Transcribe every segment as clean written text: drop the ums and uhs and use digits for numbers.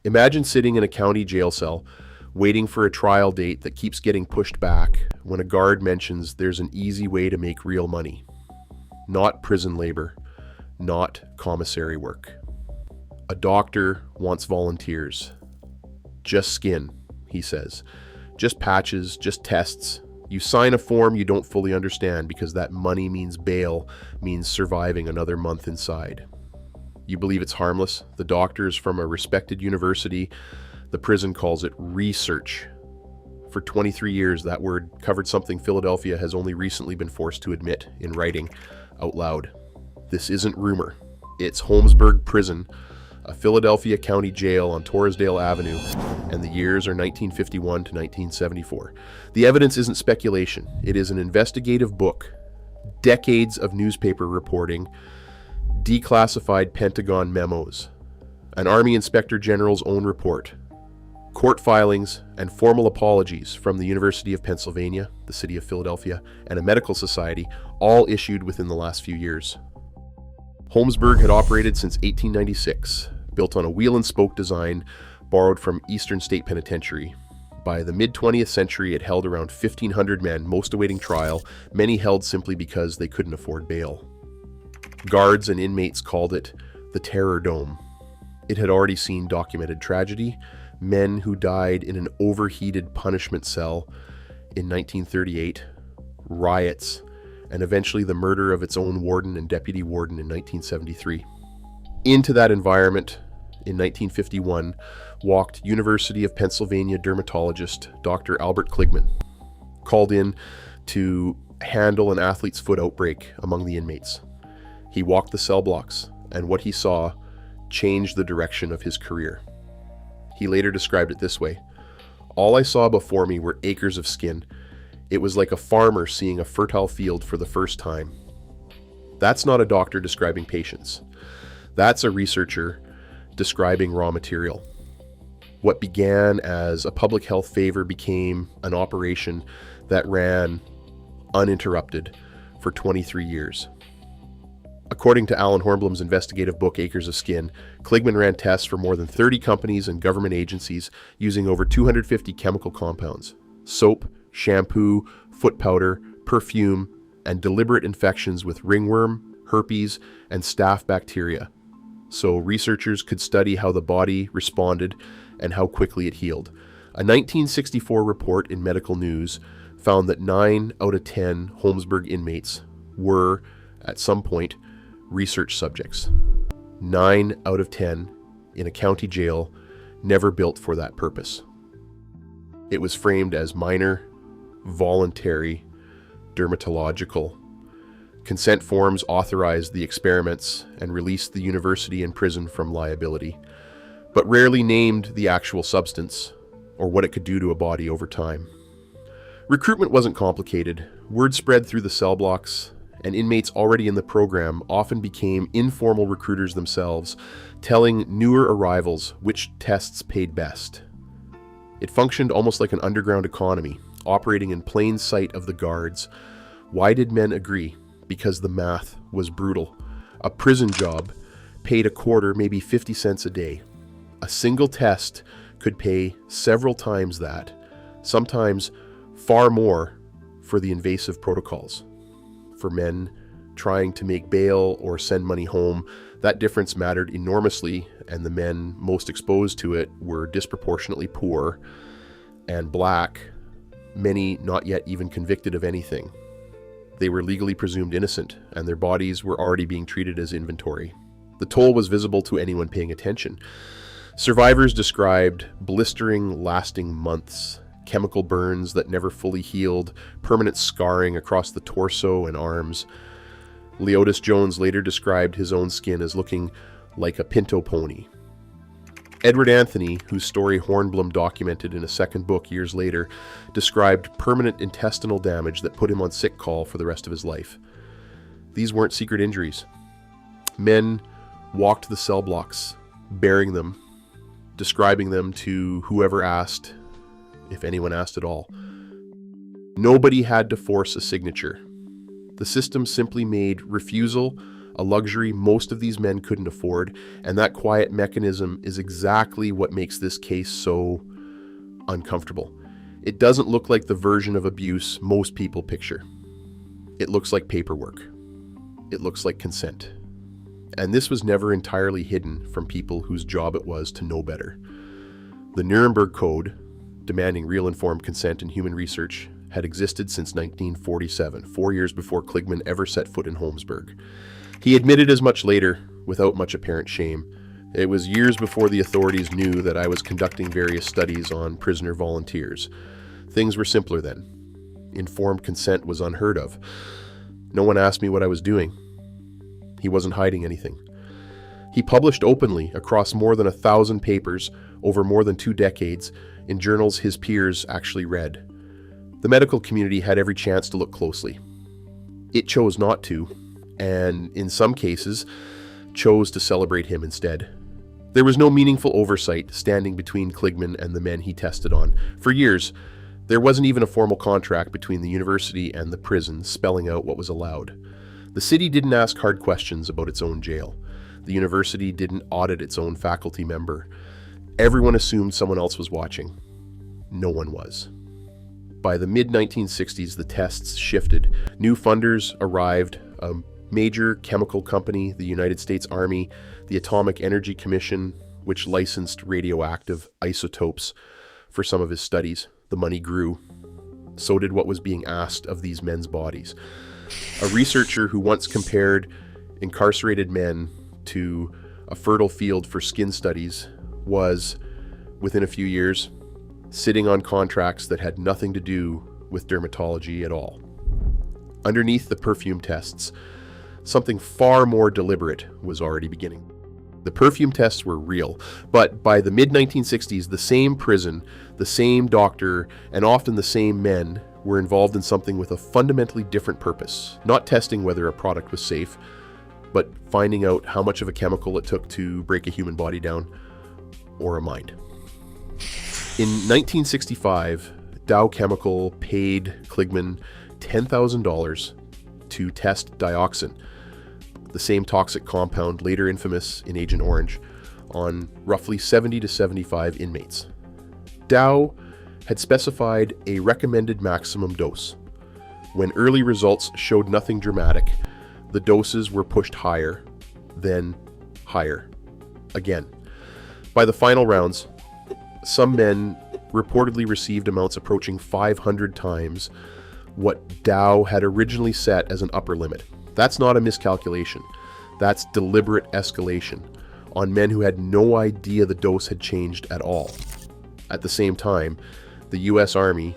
Imagine sitting in a county jail cell, waiting for a trial date that keeps getting pushed back when a guard mentions there's an easy way to make real money. Not prison labor, not commissary work. A doctor wants volunteers. Just skin, he says. Just patches, just tests. You sign a form you don't fully understand because that money means bail, means surviving another month inside. You believe it's harmless. The doctor is from a respected university. The prison calls it research. For 23 years, that word covered something Philadelphia has only recently been forced to admit in writing out loud. This isn't rumor. It's Holmesburg Prison, a Philadelphia County jail on Torresdale Avenue, and the years are 1951 to 1974. The evidence isn't speculation. It is an investigative book, decades of newspaper reporting, declassified Pentagon memos, an Army Inspector General's own report, court filings, and formal apologies from the University of Pennsylvania, the City of Philadelphia, and a medical society, all issued within the last few years. Holmesburg had operated since 1896, built on a wheel and spoke design borrowed from Eastern State Penitentiary. By the mid-20th century, it held around 1,500 men, most awaiting trial, many held simply because they couldn't afford bail. Guards and inmates called it the Terror Dome. It had already seen documented tragedy, men who died in an overheated punishment cell in 1938, riots, and eventually the murder of its own warden and deputy warden in 1973. Into that environment, in 1951, walked University of Pennsylvania dermatologist Dr. Albert Kligman, called in to handle an athlete's foot outbreak among the inmates. He walked the cell blocks, and what he saw changed the direction of his career. He later described it this way: "All I saw before me were acres of skin. It was like a farmer seeing a fertile field for the first time." That's not a doctor describing patients. That's a researcher describing raw material. What began as a public health favor became an operation that ran uninterrupted for 23 years. According to Alan Hornblum's investigative book, Acres of Skin, Kligman ran tests for more than 30 companies and government agencies using over 250 chemical compounds: soap, shampoo, foot powder, perfume, and deliberate infections with ringworm, herpes, and staph bacteria, so researchers could study how the body responded and how quickly it healed. A 1964 report in Medical News found that 9 out of 10 Holmesburg inmates were, at some point, research subjects. 9 out of 10 in a county jail never built for that purpose. It was framed as minor, voluntary, dermatological. Consent forms authorized the experiments and released the university and prison from liability, but rarely named the actual substance or what it could do to a body over time. Recruitment wasn't complicated. Word spread through the cell blocks, and inmates already in the program often became informal recruiters themselves, telling newer arrivals which tests paid best. It functioned almost like an underground economy, operating in plain sight of the guards. Why did men agree? Because the math was brutal. A prison job paid a quarter, maybe 50 cents a day. A single test could pay several times that, sometimes far more for the invasive protocols. For men trying to make bail or send money home, that difference mattered enormously, and the men most exposed to it were disproportionately poor and black, many not yet even convicted of anything. They were legally presumed innocent, and their bodies were already being treated as inventory. The toll was visible to anyone paying attention. Survivors described blistering, lasting months, chemical burns that never fully healed, permanent scarring across the torso and arms. Leotis Jones later described his own skin as looking like a pinto pony. Edward Anthony, whose story Hornblum documented in a second book years later, described permanent intestinal damage that put him on sick call for the rest of his life. These weren't secret injuries. Men walked the cell blocks, bearing them, describing them to whoever asked, if anyone asked at all. Nobody had to force a signature. The system simply made refusal a luxury most of these men couldn't afford, and that quiet mechanism is exactly what makes this case so uncomfortable. It doesn't look like the version of abuse most people picture. It looks like paperwork. It looks like consent. And this was never entirely hidden from people whose job it was to know better. The Nuremberg Code, demanding real informed consent in human research, had existed since 1947, 4 years before Kligman ever set foot in Holmesburg. He admitted as much later, without much apparent shame. It was years before the authorities knew that I was conducting various studies on prisoner volunteers. Things were simpler then. Informed consent was unheard of. No one asked me what I was doing. He wasn't hiding anything. He published openly across more than 1,000 papers over more than 2 decades in journals his peers actually read. The medical community had every chance to look closely. It chose not to, and in some cases, chose to celebrate him instead. There was no meaningful oversight standing between Kligman and the men he tested on. For years, there wasn't even a formal contract between the university and the prison spelling out what was allowed. The city didn't ask hard questions about its own jail. The university didn't audit its own faculty member. Everyone assumed someone else was watching. No one was. By the mid-1960s, the tests shifted. New funders arrived, a major chemical company, the United States Army, the Atomic Energy Commission, which licensed radioactive isotopes for some of his studies. The money grew. So did what was being asked of these men's bodies. A researcher who once compared incarcerated men to a fertile field for skin studies was, within a few years, sitting on contracts that had nothing to do with dermatology at all. Underneath the perfume tests, something far more deliberate was already beginning. The perfume tests were real, but by the mid-1960s, the same prison, the same doctor, and often the same men were involved in something with a fundamentally different purpose. Not testing whether a product was safe, but finding out how much of a chemical it took to break a human body down, or a mind. In 1965, Dow Chemical paid Kligman $10,000 to test dioxin, the same toxic compound later infamous in Agent Orange, on roughly 70 to 75 inmates. Dow had specified a recommended maximum dose. When early results showed nothing dramatic, the doses were pushed higher, then higher, again. By the final rounds, some men reportedly received amounts approaching 500 times what Dow had originally set as an upper limit. That's not a miscalculation. That's deliberate escalation on men who had no idea the dose had changed at all. At the same time, the U.S. Army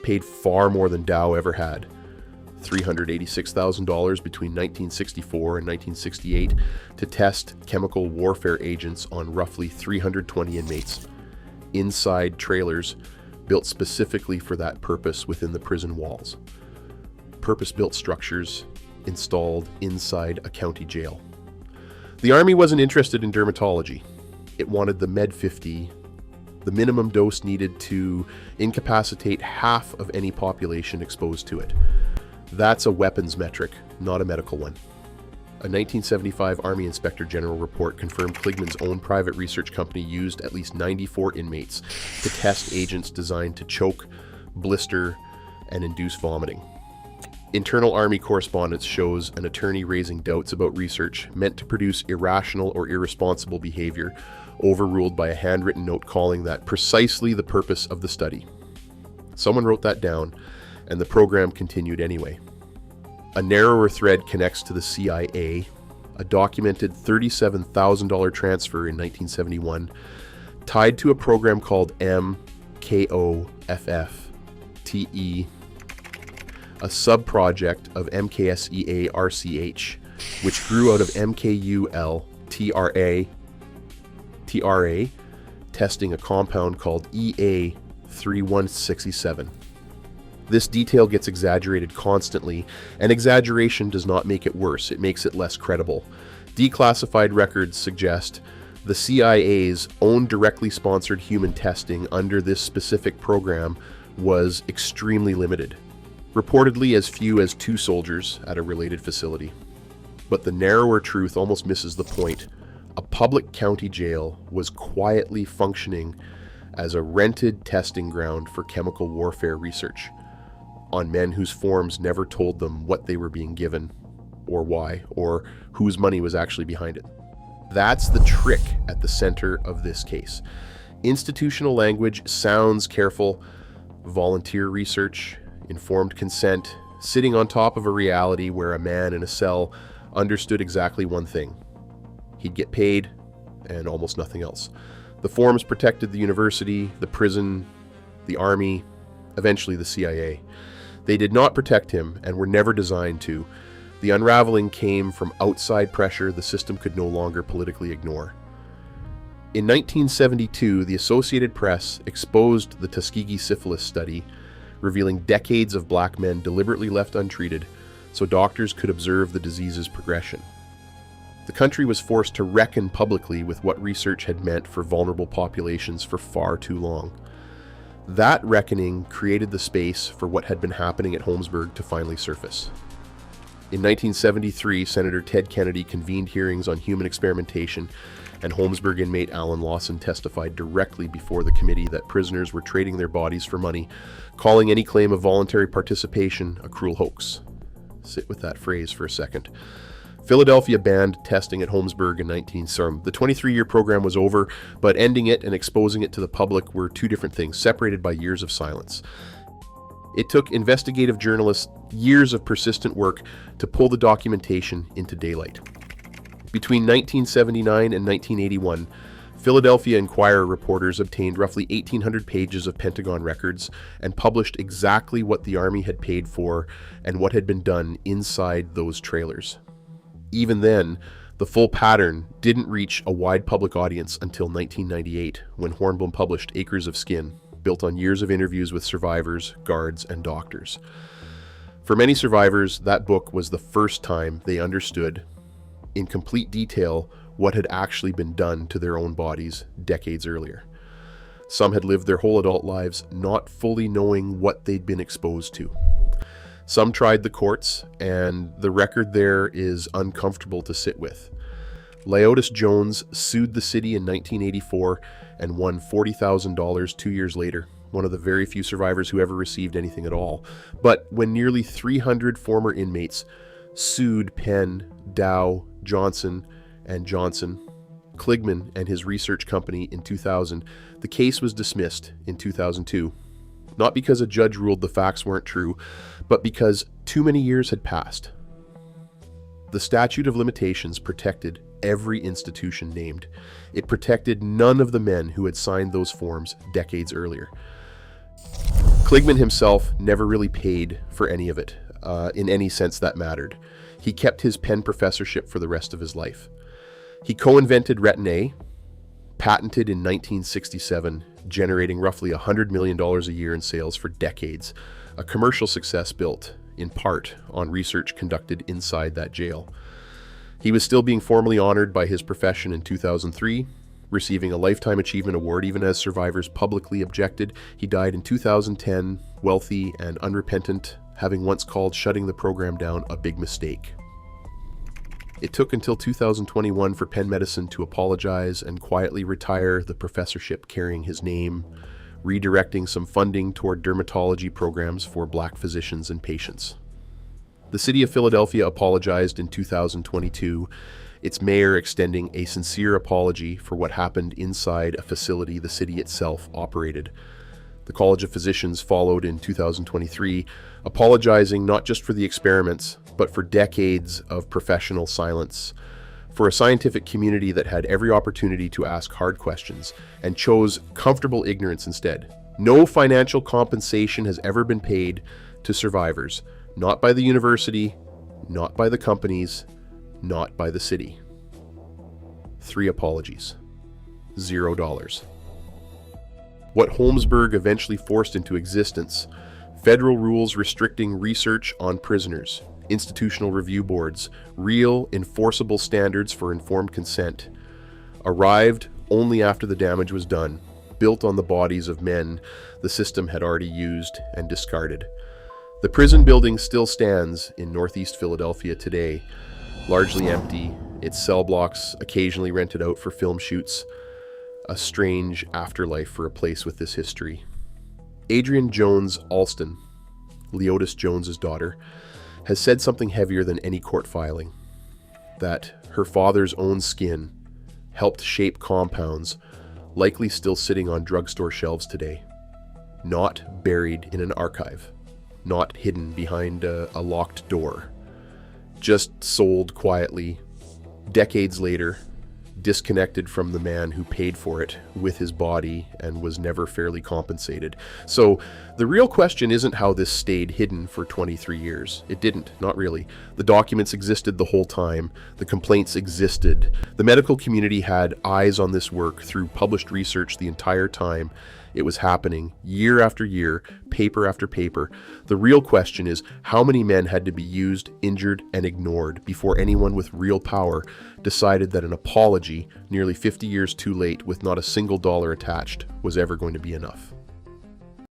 paid far more than Dow ever had, $386,000 between 1964 and 1968, to test chemical warfare agents on roughly 320 inmates, inside trailers built specifically for that purpose within the prison walls. Purpose-built structures installed inside a county jail. The Army wasn't interested in dermatology. It wanted the Med 50, the minimum dose needed to incapacitate half of any population exposed to it. That's a weapons metric, not a medical one. A 1975 Army Inspector General report confirmed Kligman's own private research company used at least 94 inmates to test agents designed to choke, blister, and induce vomiting. Internal Army correspondence shows an attorney raising doubts about research meant to produce irrational or irresponsible behavior, overruled by a handwritten note calling that precisely the purpose of the study. Someone wrote that down, and the program continued anyway. A narrower thread connects to the CIA, a documented $37,000 transfer in 1971, tied to a program called MKOFF-TE, a sub-project of MKSEA-RCH, which grew out of MKUL-TRA, testing a compound called EA-3167. This detail gets exaggerated constantly, and exaggeration does not make it worse, it makes it less credible. Declassified records suggest the CIA's own directly sponsored human testing under this specific program was extremely limited, reportedly as few as 2 soldiers at a related facility. But the narrower truth almost misses the point. A public county jail was quietly functioning as a rented testing ground for chemical warfare research on men whose forms never told them what they were being given, or why, or whose money was actually behind it. That's the trick at the center of this case. Institutional language sounds careful, volunteer research, informed consent, sitting on top of a reality where a man in a cell understood exactly one thing. He'd get paid, and almost nothing else. The forms protected the university, the prison, the army, eventually the CIA. They did not protect him and were never designed to. The unraveling came from outside pressure the system could no longer politically ignore. In 1972, the Associated Press exposed the Tuskegee syphilis study, revealing decades of black men deliberately left untreated so doctors could observe the disease's progression. The country was forced to reckon publicly with what research had meant for vulnerable populations for far too long. That reckoning created the space for what had been happening at Holmesburg to finally surface. In 1973, Senator Ted Kennedy convened hearings on human experimentation, and Holmesburg inmate Alan Lawson testified directly before the committee that prisoners were trading their bodies for money, calling any claim of voluntary participation a cruel hoax. Sit with that phrase for a second. Philadelphia banned testing at Holmesburg in the 23-year program was over, but ending it and exposing it to the public were two different things, separated by years of silence. It took investigative journalists years of persistent work to pull the documentation into daylight. Between 1979 and 1981, Philadelphia Inquirer reporters obtained roughly 1,800 pages of Pentagon records and published exactly what the Army had paid for and what had been done inside those trailers. Even then, the full pattern didn't reach a wide public audience until 1998, when Hornblum published Acres of Skin, built on years of interviews with survivors, guards, and doctors. For many survivors, that book was the first time they understood, in complete detail, what had actually been done to their own bodies decades earlier. Some had lived their whole adult lives not fully knowing what they'd been exposed to. Some tried the courts, and the record there is uncomfortable to sit with. Laotis Jones sued the city in 1984 and won $40,000 2 years later, one of the very few survivors who ever received anything at all. But when nearly 300 former inmates sued Penn, Dow, Johnson, and Johnson, Kligman and his research company in 2000, the case was dismissed in 2002. Not because a judge ruled the facts weren't true, but because too many years had passed. The statute of limitations protected every institution named. It protected none of the men who had signed those forms decades earlier. Kligman himself never really paid for any of it, in any sense that mattered. He kept his Penn professorship for the rest of his life. He co-invented Retin-A, patented in 1967, generating roughly $100 million a year in sales for decades, a commercial success built, in part, on research conducted inside that jail. He was still being formally honored by his profession in 2003, receiving a Lifetime Achievement Award even as survivors publicly objected. He died in 2010, wealthy and unrepentant, having once called shutting the program down a big mistake. It took until 2021 for Penn Medicine to apologize and quietly retire the professorship carrying his name, redirecting some funding toward dermatology programs for black physicians and patients. The city of Philadelphia apologized in 2022, its mayor extending a sincere apology for what happened inside a facility the city itself operated. The College of Physicians followed in 2023, apologizing not just for the experiments, but for decades of professional silence, for a scientific community that had every opportunity to ask hard questions and chose comfortable ignorance instead. No financial compensation has ever been paid to survivors, not by the university, not by the companies, not by the city. 3 apologies. $0. What Holmesburg eventually forced into existence, federal rules restricting research on prisoners, institutional review boards, real enforceable standards for informed consent, arrived only after the damage was done, built on the bodies of men the system had already used and discarded. The prison building still stands in Northeast Philadelphia today, largely empty, its cell blocks occasionally rented out for film shoots. A strange afterlife for a place with this history. Adrienne Jones Alston, Leotis Jones's daughter, has said something heavier than any court filing. That her father's own skin helped shape compounds likely still sitting on drugstore shelves today. Not buried in an archive. Not hidden behind a locked door. Just sold quietly, decades later, disconnected from the man who paid for it with his body and was never fairly compensated. So the real question isn't how this stayed hidden for 23 years. It didn't, not really. The documents existed the whole time. The complaints existed. The medical community had eyes on this work through published research the entire time. It was happening year after year, paper after paper. The real question is how many men had to be used, injured, and ignored before anyone with real power decided that an apology, nearly 50 years too late with not a single dollar attached, was ever going to be enough.